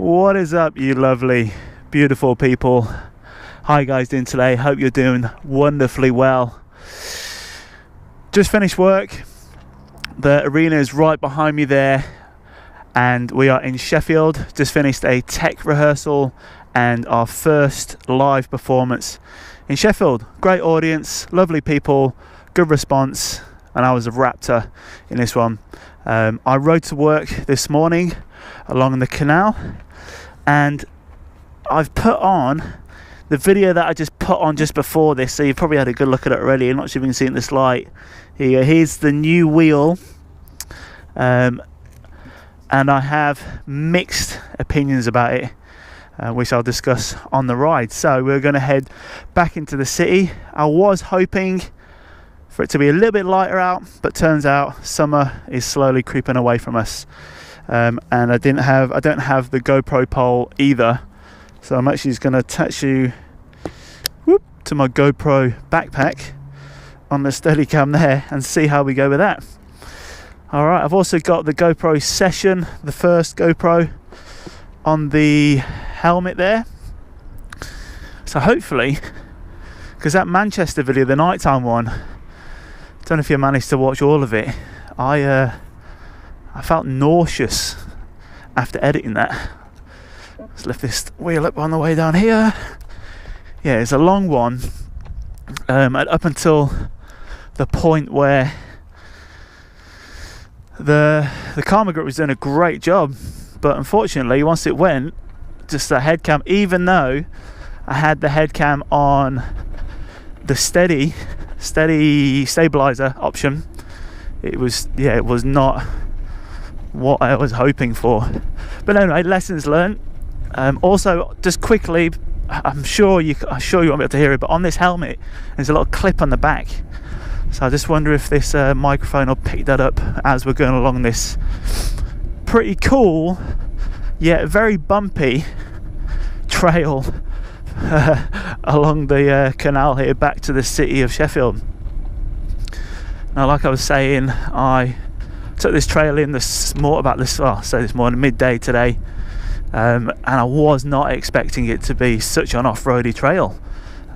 What is up, you lovely, beautiful people? How you guys doing today? Hope you're doing wonderfully well. Just finished work. The arena is right behind me there, and we are in Sheffield. Just finished a tech rehearsal and our first live performance in Sheffield. Great audience, lovely people, good response, and I was a raptor in this one. I rode to work this morning along the canal, and I've put on the video that I just put on just before this, so you've probably had a good look at it already. I'm not sure if you can see it in this light. Here's the new wheel, and I have mixed opinions about it, which I'll discuss on the ride. So we're going to head back into the city. I was hoping for it to be a little bit lighter out, but turns out summer is slowly creeping away from us. And I don't have the GoPro pole either, so I'm actually just going to attach you to my GoPro backpack on the Steadicam there and see how we go with that. Alright, I've also got the Gopro Session, the first GoPro, on the helmet there. So hopefully, because that Manchester video, the nighttime one, don't know if you managed to watch all of it, I felt nauseous after editing that. Let's lift this wheel up on the way down here. Yeah, it's a long one, up until the point where the camera group was doing a great job, but unfortunately once it went, just the head cam, even though I had the head cam on the steady stabilizer option, it was not what I was hoping for. But anyway, lessons learned. Also, just quickly, I'm sure you won't be able to hear it, but on this helmet there's a little clip on the back, so I just wonder if this microphone will pick that up as we're going along this pretty cool yet very bumpy trail along the canal here back to the city of Sheffield. Now, like I was saying, I took this trail in this morning, midday today, and I was not expecting it to be such an off-roady trail.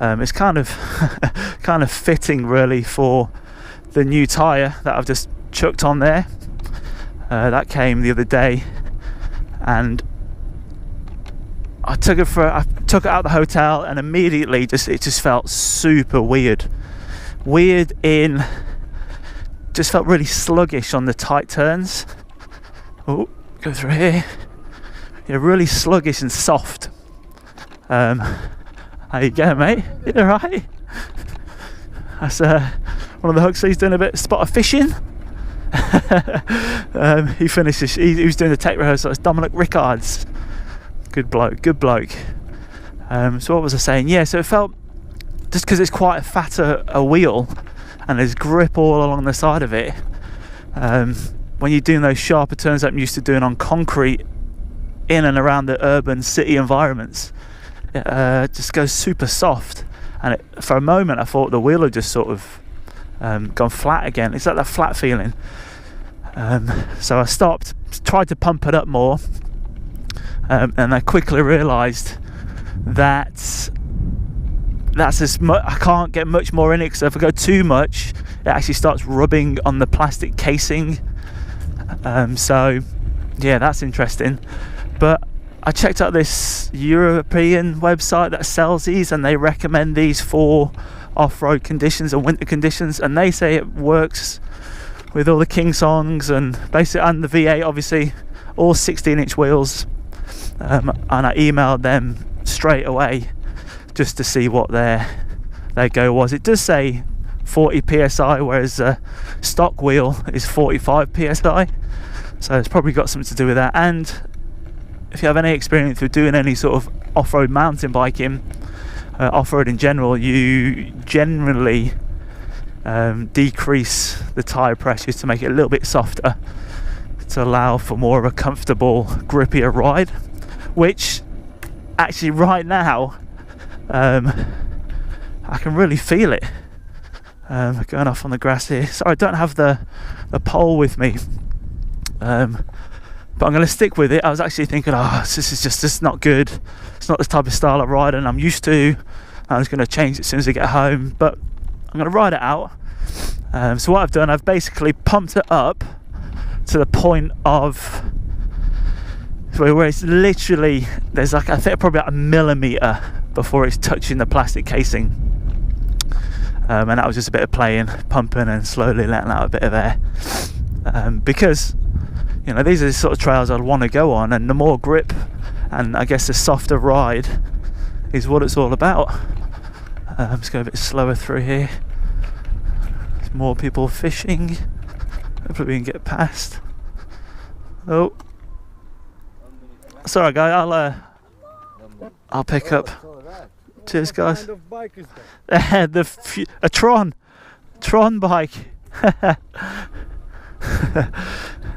It's kind of fitting really for the new tyre that I've just chucked on there. That came the other day, and I took it out of the hotel, and immediately it just felt super weird. Just felt really sluggish on the tight turns. Oh, go through here. Yeah, really sluggish and soft. How you going, mate? You alright? That's one of the Huxleys doing a bit of spot of fishing. He finishes. He was doing the tech rehearsal. It's Dominic Rickards. Good bloke. So what was I saying? Yeah, so it felt, just because it's quite a fatter wheel and there's grip all along the side of it, when you're doing those sharper turns that I'm used to doing on concrete in and around the urban city environments, it just goes super soft, and for a moment I thought the wheel had just sort of gone flat again. It's like that flat feeling. So I stopped, tried to pump it up more, and I quickly realised that that's as much. I can't get much more in it, because if I go too much, it actually starts rubbing on the plastic casing. So yeah, that's interesting. But I checked out this European website that sells these, and they recommend these for off-road conditions and winter conditions, and they say it works with all the King songs and basically, and the V8 obviously, all 16-inch wheels. And I emailed them straight away just to see what their go was. It does say 40 psi, whereas a stock wheel is 45 psi, so it's probably got something to do with that. And if you have any experience with doing any sort of off-road mountain biking, off-road in general, you generally decrease the tyre pressures to make it a little bit softer, to allow for more of a comfortable, grippier ride, which actually right now I can really feel it. Going off on the grass here. Sorry, I don't have the pole with me, but but I'm going to stick with it. I was actually thinking, oh, this is just not good. It's not the type of style of riding I'm used to. I'm just going to change it as soon as I get home, but I'm going to ride it out. So what I've done, I've basically pumped it up to the point of where it's literally, there's like, I think probably about 1 millimeter before it's touching the plastic casing. And that was just a bit of playing, pumping and slowly letting out a bit of air. Because, you know, these are the sort of trails I'd want to go on, and the more grip and I guess the softer ride is what it's all about. Let's go a bit slower through here. There's more people fishing. Hopefully we can get past. Oh, sorry guys, I'll pick up. Cheers guys. What kind of bike is that? A Tron bike.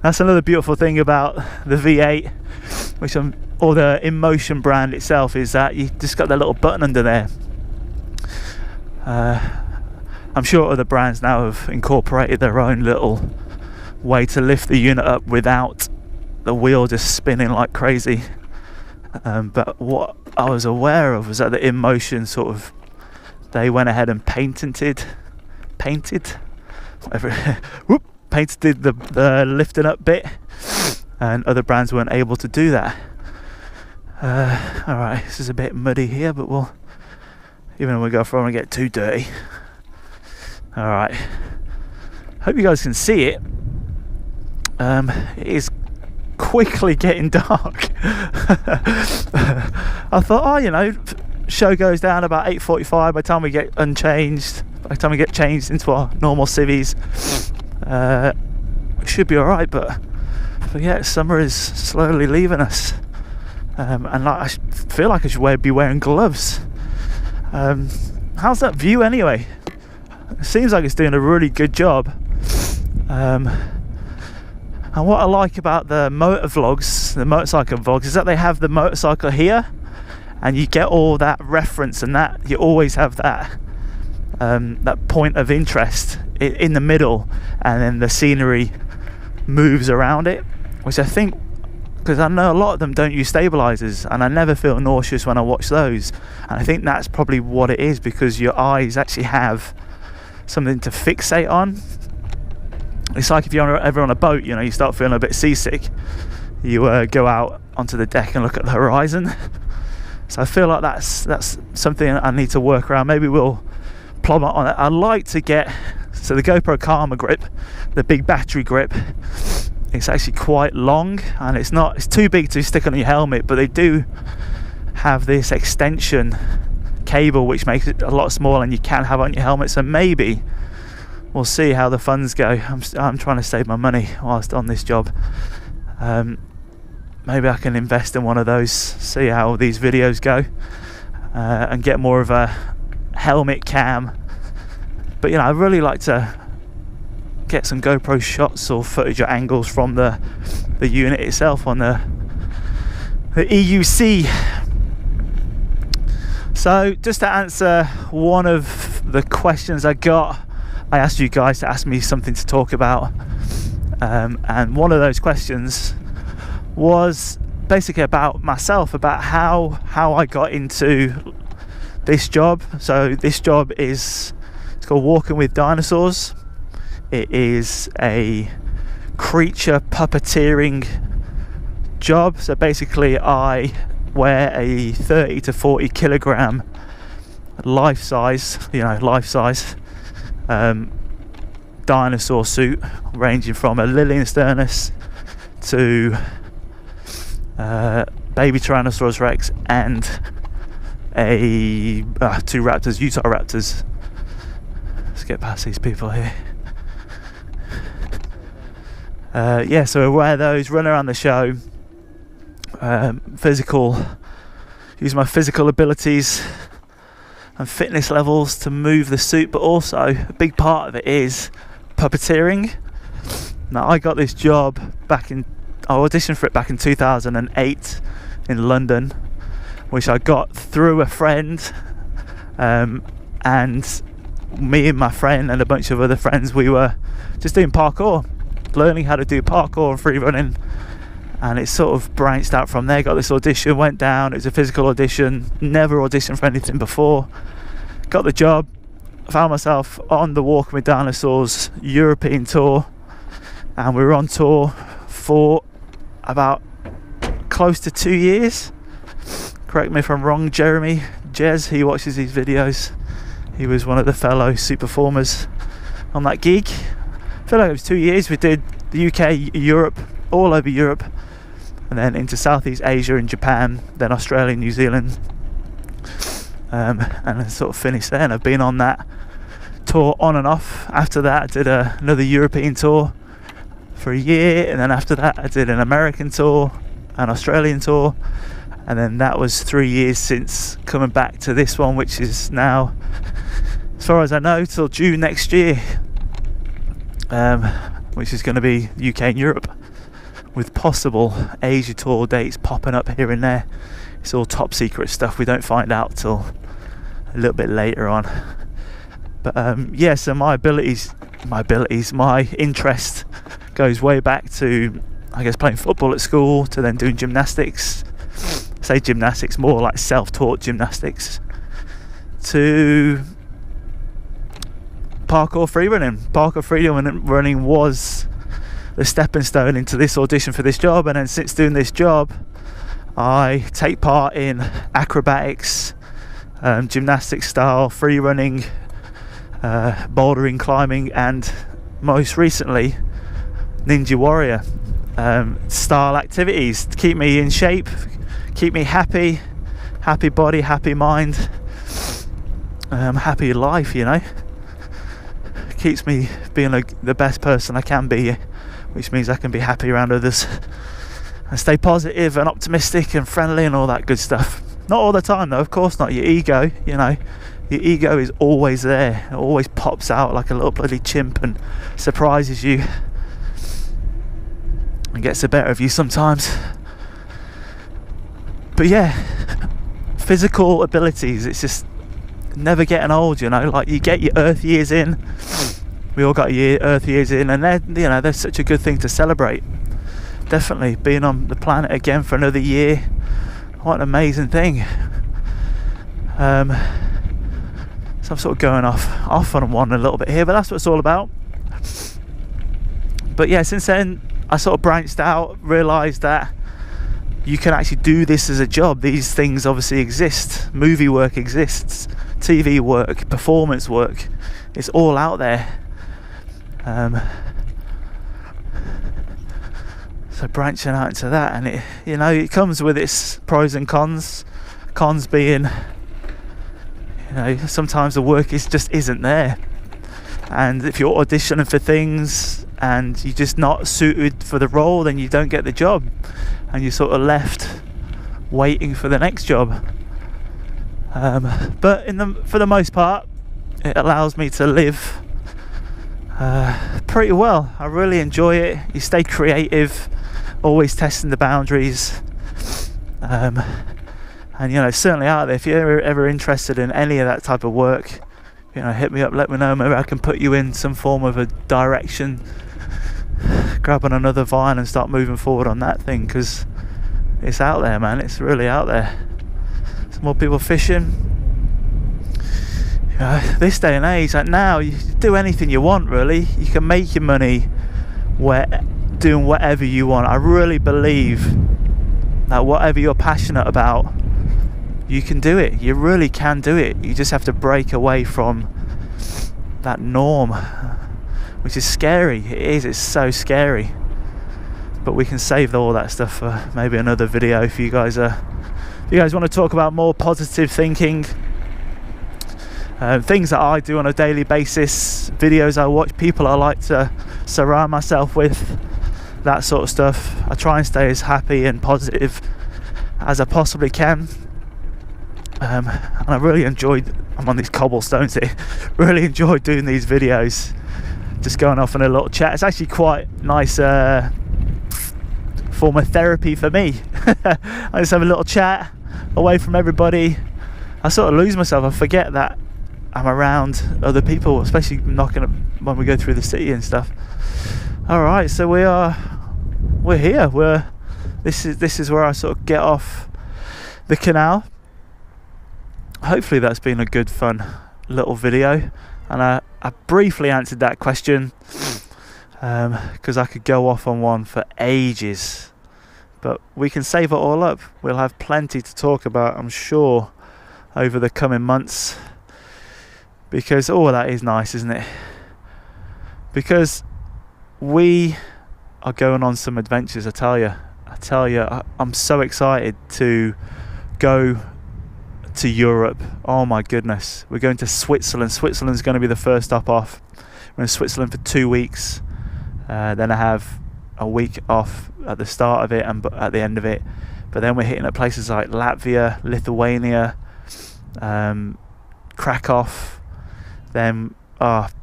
That's another beautiful thing about the V8, which or the Inmotion brand itself, is that you just got that little button under there. I'm sure other brands now have incorporated their own little way to lift the unit up without the wheel just spinning like crazy. But what I was aware of was that the Inmotion sort of, they went ahead and patented the lifting up bit, and other brands weren't able to do that. Alright, this is a bit muddy here, but we'll, even though we go for it, get too dirty. Alright, hope you guys can see it. It is quickly getting dark. I thought, oh, you know, show goes down about 8:45 by the time we get unchanged, by the time we get changed into our normal civvies. Should be alright, but yeah, summer is slowly leaving us. And like, I feel like I should be wearing gloves. How's that view anyway? It seems like it's doing a really good job. And what I like about the motor vlogs, the motorcycle vlogs, is that they have the motorcycle here, and you get all that reference, and that you always have that that point of interest in the middle, and then the scenery moves around it, which I think, because I know a lot of them don't use stabilizers, and I never feel nauseous when I watch those, and I think that's probably what it is, because your eyes actually have something to fixate on. It's like if you're ever on a boat, you know, you start feeling a bit seasick, you go out onto the deck and look at the horizon. So I feel like that's something I need to work around. Maybe we'll plumb on it. I'd like to get, so the GoPro Karma grip, the big battery grip, it's actually quite long, and it's too big to stick on your helmet, but they do have this extension cable which makes it a lot smaller, and you can have it on your helmet. So maybe we'll see how the funds go. I'm trying to save my money whilst on this job. Maybe I can invest in one of those, see how these videos go, and get more of a helmet cam. But you know, I'd really like to get some GoPro shots or footage or angles from the unit itself on the EUC. So just to answer one of the questions I got, I asked you guys to ask me something to talk about, and one of those questions was basically about myself, about how I got into this job. So this job it's called Walking with Dinosaurs. It is a creature puppeteering job. So basically I wear a 30 to 40 kilogram life size dinosaur suit, ranging from a Liliensternus to baby Tyrannosaurus Rex and two raptors, Utah raptors. Let's get past these people here. Yeah, so I wear those, run around the show, use my physical abilities and fitness levels to move the suit, but also a big part of it is puppeteering. Now, I got this job I auditioned for it back in 2008 in London, which I got through a friend, and me and my friend and a bunch of other friends, we were just doing parkour, learning how to do parkour and free running, and it sort of branched out from there. Got this audition, went down, it was a physical audition, never auditioned for anything before, got the job, found myself on the Walking with Dinosaurs European tour, and we were on tour for about close to 2 years. Correct me if I'm wrong, Jeremy, Jez, he watches these videos, he was one of the fellow super performers on that gig. I feel like it was 2 years. We did the UK, Europe, all over Europe, and then into Southeast Asia and Japan, then Australia, New Zealand, and then sort of finished there. And I've been on that tour on and off. After that I did another European tour for a year, and then after that I did an American tour, an Australian tour, and then that was 3 years since coming back to this one, which is now, as far as I know, till June next year, which is going to be UK and Europe, with possible Asia tour dates popping up here and there. It's all top secret stuff, we don't find out till a little bit later on. But yeah, so my interest goes way back to, I guess, playing football at school, to then doing gymnastics. I say gymnastics, more like self-taught gymnastics, to parkour freerunning. Parkour freerunning was the stepping stone into this audition for this job, and then since doing this job I take part in acrobatics, gymnastics style, freerunning, bouldering, climbing, and most recently Ninja Warrior style activities to keep me in shape, keep me happy body, happy mind, happy life, you know. Keeps me being the best person I can be, which means I can be happy around others and stay positive and optimistic and friendly and all that good stuff. Not all the time though, of course not. Your ego, you know, your ego is always there. It always pops out like a little bloody chimp and surprises you and gets the better of you sometimes. But yeah, physical abilities, it's just never getting old, you know. Like, you get your Earth years in, we all got Earth years in, and they're such a good thing to celebrate. Definitely being on the planet again for another year, what an amazing thing. So I'm sort of going off on one a little bit here, but that's what it's all about. But yeah, since then I sort of branched out, realised that you can actually do this as a job. These things obviously exist. Movie work exists, TV work, performance work, it's all out there. So branching out into that, and it, you know, it comes with its pros and cons. Cons being, you know, sometimes the work just isn't there, and if you're auditioning for things and you're just not suited for the role, then you don't get the job, and you're sort of left waiting for the next job. But for the most part, it allows me to live pretty well. I really enjoy it. You stay creative, always testing the boundaries, and you know, certainly out there, if you're ever interested in any of that type of work, you know, hit me up, let me know. Maybe I can put you in some form of a direction, grab on another vine and start moving forward on that thing, because it's out there, man. It's really out there. Some more people fishing. You know, this day and age, like now, you do anything you want, really. You can make your money doing whatever you want. I really believe that whatever you're passionate about, you can do it. You really can do it. You just have to break away from that norm, which is scary. It is. It's so scary. But we can save all that stuff for maybe another video. If you guys want to talk about more positive thinking, things that I do on a daily basis, videos I watch, people I like to surround myself with, that sort of stuff. I try and stay as happy and positive as I possibly can. And I really enjoyed, I'm on these cobblestones here, really enjoyed doing these videos, just going off on a little chat. It's actually quite nice form of therapy for me. I just have a little chat away from everybody. I sort of lose myself. I forget that I'm around other people, especially knocking up when we go through the city and stuff. All right, so we're here. We're This is where I sort of get off the canal. Hopefully that's been a good fun little video, and I briefly answered that question because I could go off on one for ages, but we can save it all up. We'll have plenty to talk about, I'm sure, over the coming months, because that is nice, isn't it? Because we are going on some adventures. I tell you, I'm so excited to go to Europe. Oh my goodness, we're going to Switzerland. Switzerland's going to be the first stop off. We're in Switzerland for 2 weeks, then I have a week off at the start of it and at the end of it, but then we're hitting at places like Latvia, Lithuania, Krakow, then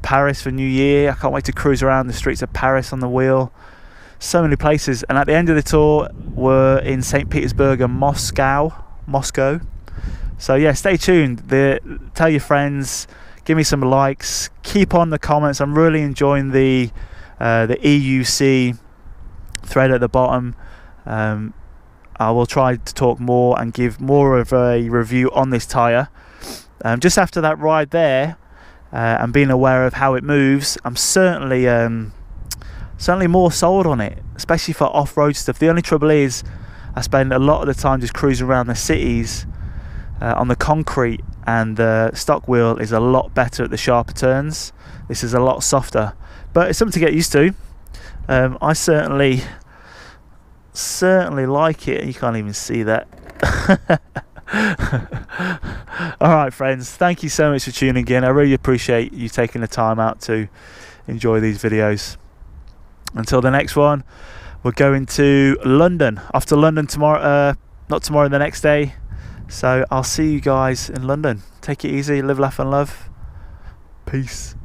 Paris for New Year. I can't wait to cruise around the streets of Paris on the wheel. So many places. And at the end of the tour, we're in St. Petersburg and Moscow. So yeah, stay tuned. Tell your friends, give me some likes, keep on the comments. I'm really enjoying the EUC thread at the bottom. I will try to talk more and give more of a review on this tyre. Just after that ride there, and being aware of how it moves, I'm certainly more sold on it, especially for off-road stuff. The only trouble is I spend a lot of the time just cruising around the cities on the concrete, and the stock wheel is a lot better at the sharper turns. This is a lot softer, but it's something to get used to. I certainly like it. You can't even see that. Alright friends, thank you so much for tuning in. I really appreciate you taking the time out to enjoy these videos. Until the next one, we're going to London. Off to London tomorrow, not tomorrow, the next day. So I'll see you guys in London. Take it easy, live, laugh and love. Peace.